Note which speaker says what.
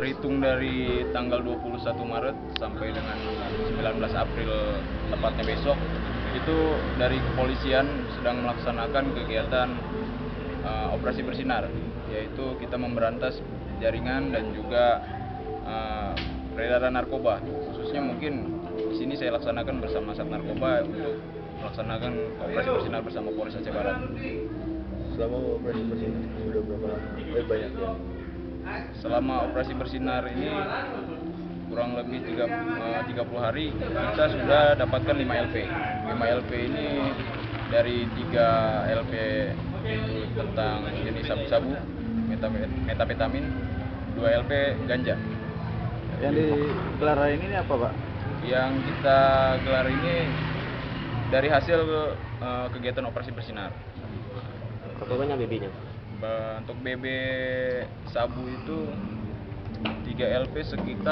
Speaker 1: Terhitung dari tanggal 21 Maret sampai dengan 19 April tepatnya besok, itu dari kepolisian sedang melaksanakan kegiatan operasi bersinar, yaitu kita memberantas jaringan dan juga peredaran narkoba. Khususnya mungkin di sini saya laksanakan bersama Sat Narkoba untuk melaksanakan operasi bersinar bersama Polres Aceh Barat.
Speaker 2: Selama operasi bersinar sudah berapa lama? Banyak ya?
Speaker 1: Selama operasi bersinar ini kurang lebih 30 hari kita sudah dapatkan 5 LP. 5 LP ini dari 3 LP itu tentang jenis sabu-sabu, metapetamin, 2 LP ganja.
Speaker 2: Yang digelar hari ini apa, Pak?
Speaker 1: Yang kita gelar ini dari hasil kegiatan operasi bersinar.
Speaker 2: Berapa banyak BB-nya?
Speaker 1: Untuk BB sabu itu 3 LP sekitar